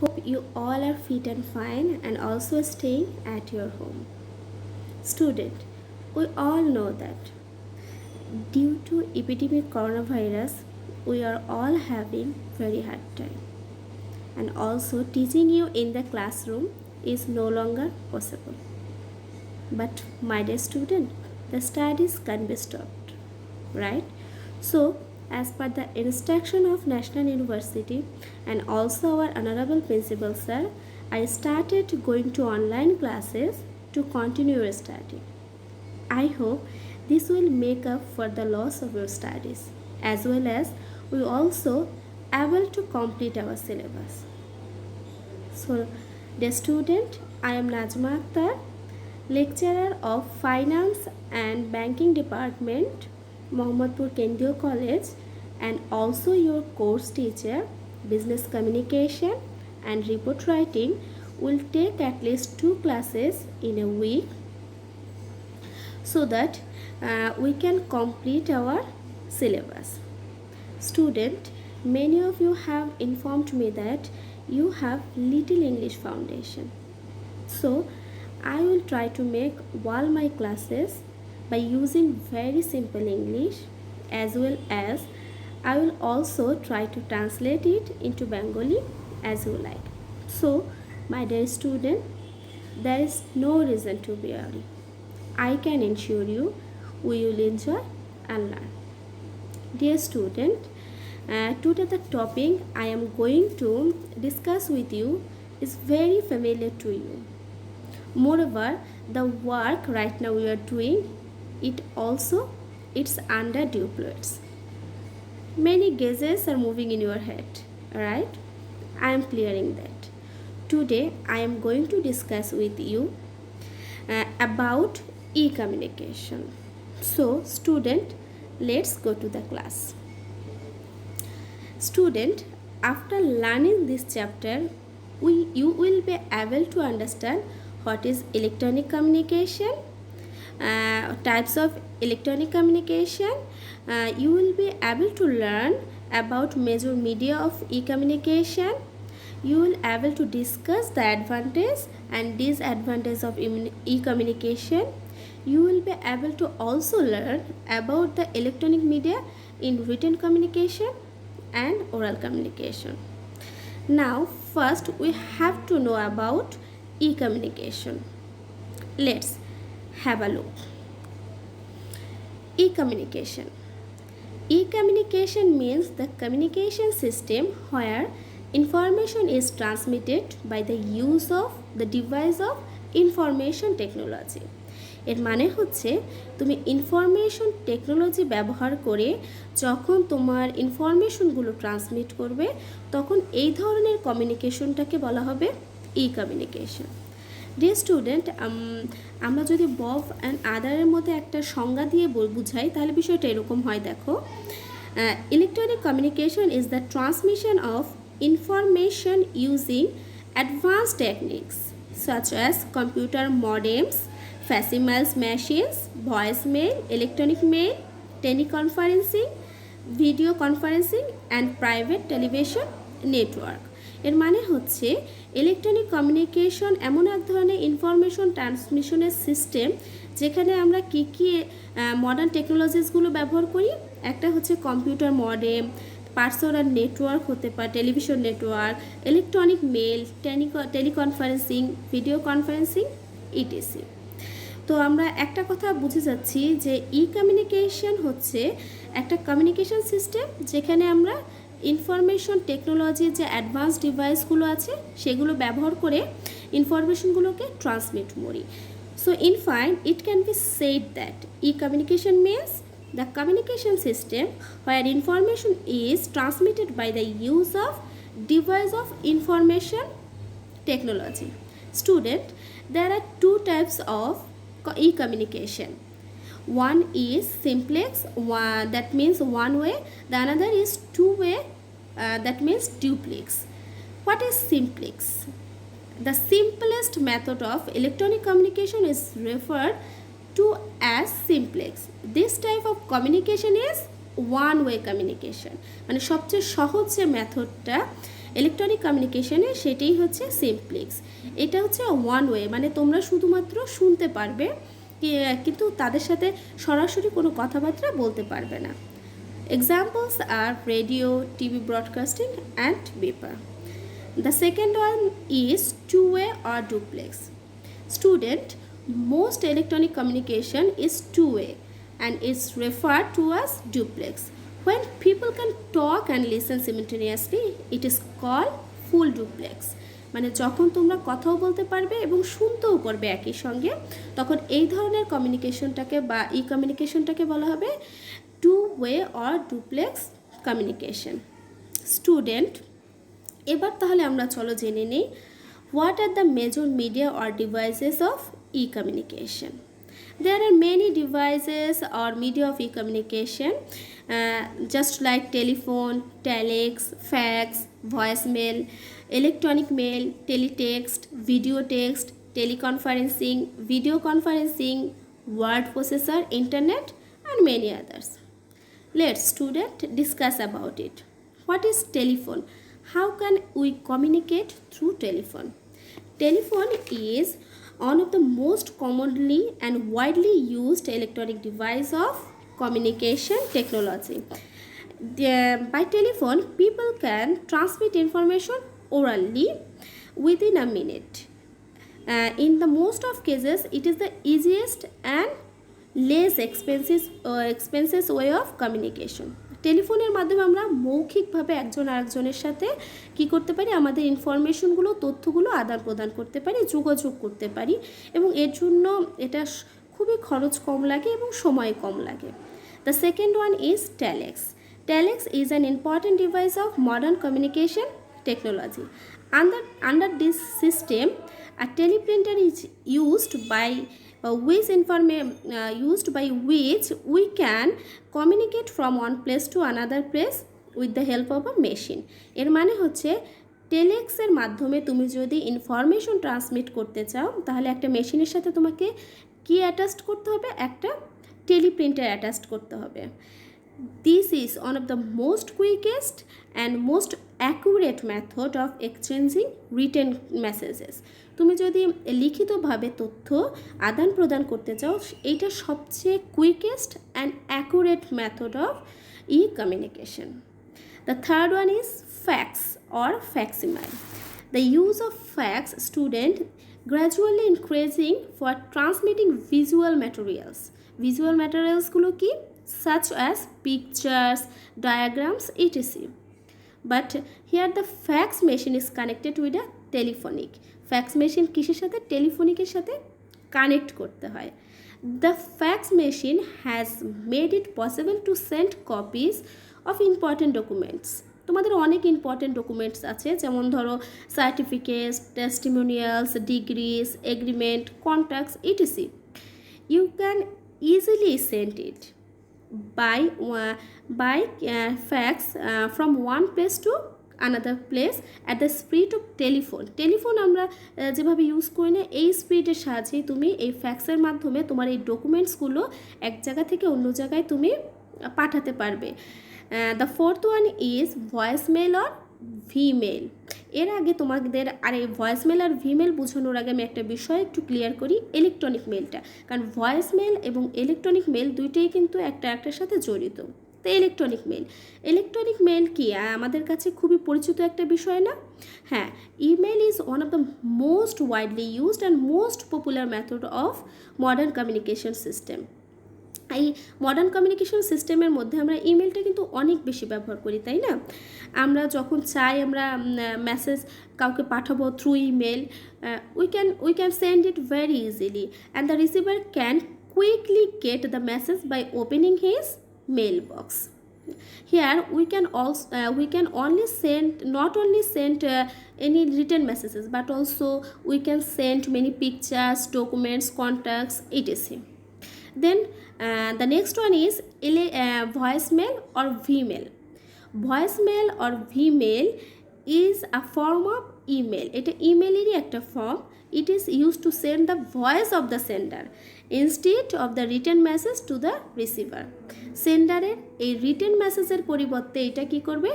Hope you all are fit and fine and also staying at your home. Student, we all know that due to epidemic coronavirus, we are all having very hard time. And also teaching you in the classroom is no longer possible. But my dear student, the studies can be stopped, right? So, as per the instruction of National University and also our honorable principal sir, I started going to online classes to continue your study. I hope this will make up for the loss of your studies as well as we also able to complete our syllabus. So, dear student, I am Najma Akhtar, lecturer of Finance and Banking Department, Mohammadpur Kendriya College, and also your course teacher, Business Communication and Report Writing, will take at least 2 classes in a week so that we can complete our syllabus. Student, many of you have informed me that you have little English foundation. So, I will try to make all my classes by using very simple English as well as I will also try to translate it into Bengali as you like. So, my dear student, there is no reason to be worried. I can ensure you we will enjoy and learn. Dear student, today the topic I am going to discuss with you is very familiar to you. Moreover, the work right now we are doing, it's under due fluids. Many guesses are moving in your head, right? I am clearing that. Today, I am going to discuss with you about e-communication. So, student, let's go to the class. Student, after learning this chapter, you will be able to understand what is electronic communication, types of electronic communication. You will be able to learn about major media of e-communication. You will able to discuss the advantage and disadvantage of e-communication. You will be able to also learn about the electronic media in written communication and oral communication. Now, first we have to know about e-communication. Let's have a look. E-communication. E-communication means the communication system where information is transmitted by the use of the device of information technology. এর মানে হচ্ছে তুমি information technology ব্যবহার করে যখন তোমার ইনফরমেশনগুলো transmit করবে তখন এই ধরনের কমিউনিকেশনটাকে বলা হবে ই কমিউনিকেশন। ডিয়ার স্টুডেন্ট, আমরা যদি বব অ্যান্ড আদারের মধ্যে একটা সংজ্ঞা দিয়ে বুঝাই তাহলে বিষয়টা এরকম হয়। দেখো, electronic communication is the transmission of information using advanced techniques such as computer modems, facsimile machines, voicemail, electronic mail, teleconferencing, video conferencing and private television network. এর মানে হচ্ছে ইলেকট্রনিক কমিউনিকেশন এমন এক ধরনের ইনফরমেশন ট্রান্সমিশনের সিস্টেম যেখানে আমরা কী কী মডার্ন টেকনোলজিসগুলো ব্যবহার করি। একটা হচ্ছে কম্পিউটার মডেম, পার্সোনাল নেটওয়ার্ক হতে পারে, television network, electronic mail, teleconferencing, video conferencing ETC. তো আমরা একটা কথা বুঝে যাচ্ছি যে ই কমিউনিকেশন হচ্ছে একটা কমিউনিকেশন সিস্টেম যেখানে আমরা ইনফরমেশন টেকনোলজির যে অ্যাডভান্স ডিভাইসগুলো আছে সেগুলো ব্যবহার করে ইনফরমেশনগুলোকে ট্রান্সমিট করি। So in fine it can be said that E communication means the communication system where information is transmitted by the use of device of information technology. Student, there are 2 types of e-communication. One is simplex, that means one way. The another is two way, that means duplex. What is simplex? The simplest method of electronic communication is referred to as simplex. This type of communication is one way communication, মানে সবচেয়ে সহজ যে মেথডটা electronic কমিউনিকেশনে সেটাই হচ্ছে simplex. এটা হচ্ছে one way, মানে তোমরা শুধুমাত্র শুনতে পারবে কিন্তু তাদের সাথে সরাসরি কোনো কথাবার্তা বলতে পারবে না। Examples are radio, TV broadcasting and paper. The second one is two-way or duplex. Student, most electronic communication is two-way and is referred to as duplex. When people can talk and listen simultaneously, it is called full duplex. মানে যখন তোমরা কথাও বলতে পারবে এবং শুনতেও পারবে একই সঙ্গে, তখন এই ধরনের কমিউনিকেশনটাকে বা ই কমিউনিকেশনটাকে বলা হবে two way or duplex communication. Student, এবার তাহলে আমরা চলো জেনে নিই what are the major media or devices of E communication. There are many devices or media of e-communication, just like telephone, telex, fax, voicemail, electronic mail, teletext, video text, teleconferencing, video conferencing, word processor, internet, and many others. Let's student discuss about it. What is telephone? How can we communicate through telephone? Telephone is one of the most commonly and widely used electronic device of communication technology. By telephone, people can transmit information orally within a minute. In the most of cases, it is the easiest and less expensive way of communication. টেলিফোনের মাধ্যমে আমরা মৌখিকভাবে একজন আরেকজনের সাথে কি করতে পারি, আমাদের ইনফরমেশনগুলো, তথ্যগুলো আদান প্রদান করতে পারি, যোগাযোগ করতে পারি, এবং এর জন্য এটা খুবই খরচ কম লাগে এবং সময় কম লাগে। The second one is telex. Telex is an important device of modern communication technology. Under this system, a teleprinter is used by which we can communicate from one place to another place with the help of a machine. এর মানে হচ্ছে টেলেক্সের মাধ্যমে তুমি যদি information transmit করতে চাও, তাহলে একটা মেশিনের সাথে তোমাকে কি অ্যাটাচ করতে হবে, একটা টেলিপ্রিন্টার অ্যাটাচ করতে হবে। This is one of the most quickest and most accurate method of exchanging written messages. তুমি যদি লিখিতভাবে তথ্য আদান প্রদান করতে চাও, এইটা সবচেয়ে quickest and accurate method of E communication. The third one is fax or facsimile. The use of fax student gradually increasing for transmitting visual materials. Visual materialsগুলো কি? Such as pictures, diagrams, etc. But here the fax machine is connected with a telephonic. Fax machine কিসের সাথে? টেলিফোনিকের সাথে connect করতে হয়। The fax machine has made it possible to send copies of important documents. তোমাদের অনেক important documents আছে, যেমন ধরো certificates, testimonials, degrees, agreement, contracts, ETC. You can easily send it by fax from one place to another place at the speed of telephone. Telephone আমরা যেভাবে use করি না, এই স্পিডের সাহায্যেই তুমি এই ফ্যাক্সের মাধ্যমে তোমার এই ডকুমেন্টসগুলো এক জায়গা থেকে অন্য জায়গায় তুমি পাঠাতে পারবে। The fourth one is voicemail or vmail. এর আগে তোমাদের আর এই ভয়েসমেল আর ভিমেল বোঝানোর আগে আমি একটা বিষয় একটু ক্লিয়ার করি, ইলেকট্রনিক মেলটা। কারণ ভয়েসমেল এবং ইলেকট্রনিক মেল দুইটাই কিন্তু একটার সাথে জড়িত। তো ইলেকট্রনিক মেল কি আমাদের কাছে খুবই পরিচিত একটা বিষয় না? হ্যাঁ, email is one of the most widely used and most popular method of modern communication system. এই মডার্ন কমিউনিকেশন সিস্টেমের মধ্যে আমরা ইমেলটা কিন্তু অনেক বেশি ব্যবহার করি, তাই না? আমরা যখন চাই আমরা মেসেজ কাউকে পাঠাবো through email, we can send it very easily and the receiver can quickly get the message by opening his mailbox. Here we can not only send any written messages, but also we can send many pictures, documents, contacts, etc. Then the next one is voicemail or vmail. Voicemail or vmail is a form of email. এটা ইমেলেরই একটা form. It is used to send the voice of the sender instead of the written message to the receiver. সেন্ডারের এই written মেসেজের পরিবর্তে এটা কি করবে,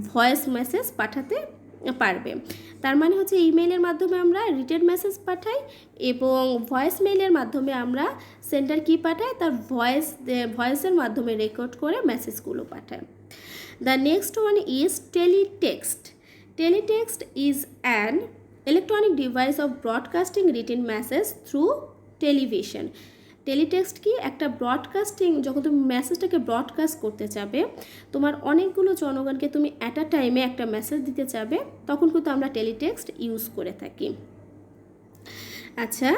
voice message পাঠাতে পারবে। তার মানে হচ্ছে ইমেইলের মাধ্যমে আমরা রিটেন মেসেজ পাঠাই এবং ভয়েস মেইলের মাধ্যমে আমরা সেন্ডার কি পাঠাই, তার ভয়েসের মাধ্যমে রেকর্ড করে মেসেজগুলো পাঠাই। The next one is teletext. Teletext is an electronic device of broadcasting written message through television. Teletext কি, একটা ব্রডকাস্টিং, যখন তুমি মেসেজটাকে ব্রডকাস্ট করতে চাবে, তোমার অনেকগুলো জনগণকে তুমি অ্যাট আ টাইমে একটা মেসেজ দিতে চাবে, তখন কিন্তু আমরা টেলিটেক্সট ইউজ করে থাকি। আচ্ছা,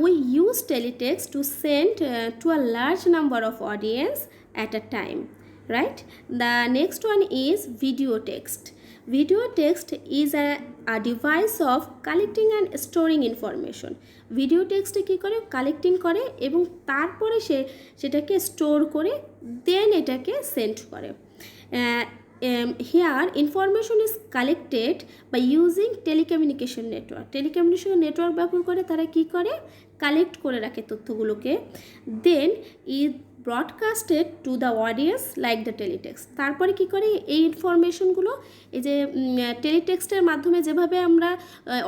we use teletext to send to a large number of audience at a time, right? The next one is video text. Video text is a device of collecting and storing information. Video টেক্সটে কী করে, collecting করে এবং তারপরে সেটাকে store করে দেন এটাকে send করে। Here information is collected by using telecommunication network. Telecommunication network ব্যবহার করে তারা কী করে, কালেক্ট করে রাখে তথ্যগুলোকে, then is broadcasted to the audience like the teletext. তারপরে কী করে, এই ইনফরমেশনগুলো এই যে টেলিটেক্সটের মাধ্যমে যেভাবে আমরা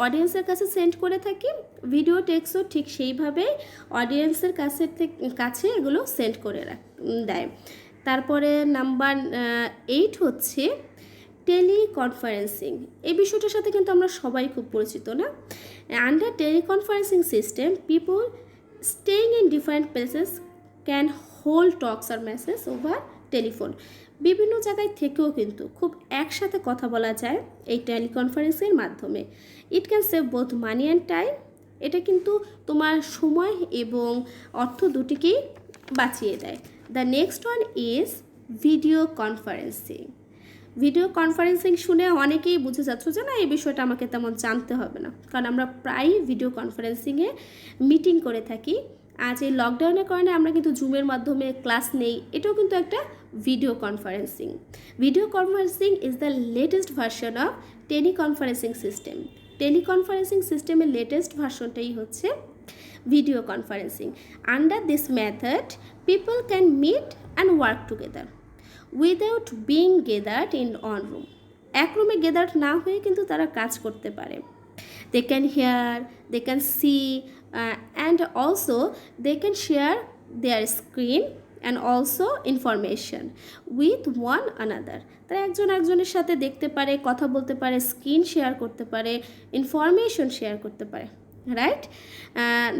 অডিয়েন্সের কাছে সেন্ড করে থাকি, ভিডিও টেক্সটও ঠিক সেইভাবেই অডিয়েন্সের কাছে এগুলো সেন্ড করে দেয়। তারপরে নাম্বার 8 হচ্ছে টেলিকনফারেন্সিং। এই বিষয়টার সাথে কিন্তু আমরা সবাই খুব পরিচিত না? Under teleconferencing system, people staying in different places can hold talks or message over telephone. বিভিন্ন জায়গায় থেকেও কিন্তু খুব একসাথে কথা বলা যায় এই টেলিকনফারেন্সের মাধ্যমে। It can save both money and time. এটা কিন্তু তোমার সময় এবং অর্থ দুটিকেই বাঁচিয়ে দেয়। The next one is video conferencing. Video conferencing শুনে অনেকেই বুঝে যাচ্ছ যে না, এই বিষয়টা আমাকে তেমন জানতে হবে না, কারণ আমরা প্রায়ই ভিডিও কনফারেন্সিংয়ে মিটিং করে থাকি। আজ এই লকডাউনের কারণে আমরা কিন্তু জুমের মাধ্যমে ক্লাস নেই, এটাও কিন্তু একটা video conferencing. Video conferencing is the latest version of teleconferencing system. Teleconferencing সিস্টেমের লেটেস্ট ভার্সনটাই হচ্ছে video conferencing. Under this method people can meet and work together without being gathered in on room. এক রুমে গেদার্ড না হয়ে কিন্তু তারা কাজ করতে পারে। They can hear, they can see, and also they can share their screen and also information with one another. তারা একজন একজনের সাথে দেখতে পারে, কথা বলতে পারে, স্ক্রিন শেয়ার করতে পারে, ইনফরমেশন শেয়ার করতে পারে, right?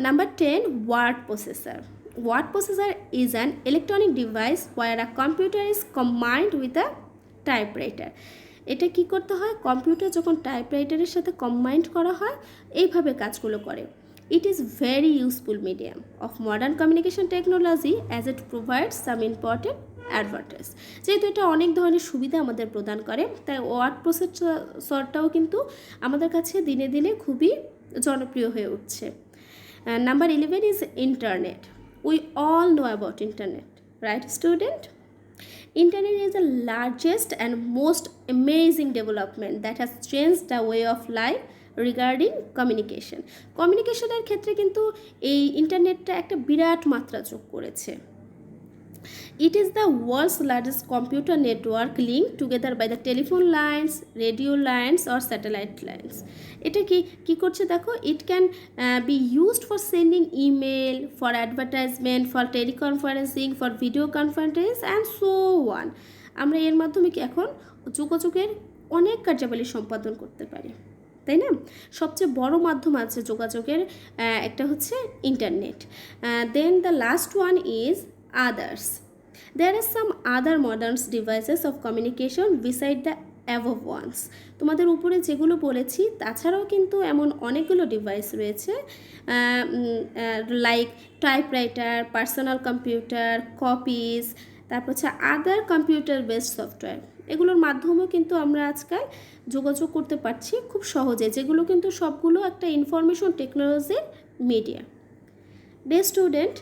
Number 10, word processor. Word processor is an electronic device where a computer is combined with a typewriter. এটা কি করতে হয়, কম্পিউটার যখন টাইপরাইটারের সাথে কম্বাইন্ড করা হয়, এইভাবে কাজগুলো করে। It is very useful medium of modern communication technology as it provides some important advantage. যেহেতু এটা অনেক ধরনের সুবিধা আমাদের প্রদান করে, তাই ওয়ার্ড প্রসেসরটাও কিন্তু আমাদের কাছে দিনে দিনে খুবই জনপ্রিয় হয়ে উঠছে। Number 11 is internet. We all know about internet, right student? Internet is the largest and most amazing development that has changed the way of life regarding communication. কমিউনিকেশনের ক্ষেত্রে কিন্তু এই ইন্টারনেটটা একটা বিরাট মাত্রা যোগ করেছে। It is the world's largest computer network linked together by the telephone lines, radio lines or satellite lines. এটা কি করছে দেখো, it can be used for sending email, for advertisement, for teleconferencing, for video conference and so on. আমরা এর মাধ্যমে কি এখন যোগাযোগের অনেক কার্যাবলী সম্পাদন করতে পারি, তাই না? সবচেয়ে বড় মাধ্যম আছে যোগাযোগের, একটা হচ্ছে internet. Then the last one is others. There are some other modern devices of communication beside the above ones. তোমাদের উপরে যেগুলো বলেছি তাছাড়াও কিন্তু এমন অনেকগুলো ডিভাইস রয়েছে, like typewriter, personal computer, copies, তারপর হচ্ছে আদার কম্পিউটার বেসড সফটওয়্যার। এগুলোর মাধ্যমেও কিন্তু আমরা আজকাল যোগাযোগ করতে পারছি খুব সহজে, যেগুলো কিন্তু সবগুলো একটা ইনফরমেশন টেকনোলজির media. Dear student,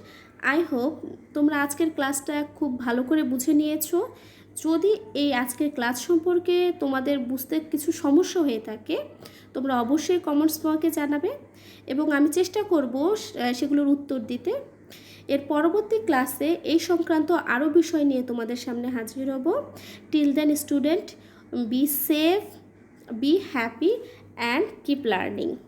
I hope তোমরা আজকের ক্লাসটা খুব ভালো করে বুঝে নিয়েছো। যদি এই আজকের ক্লাস সম্পর্কে তোমাদের বুঝতে কিছু সমস্যা হয়ে থাকে, তোমরা অবশ্যই কমেন্টস বক্সে জানাবে এবং আমি চেষ্টা করব সেগুলোর উত্তর দিতে। এর পরবর্তী ক্লাসে এই সংক্রান্ত আরও বিষয় নিয়ে তোমাদের সামনে হাজির হব। Till then student, be safe Be happy and keep learning.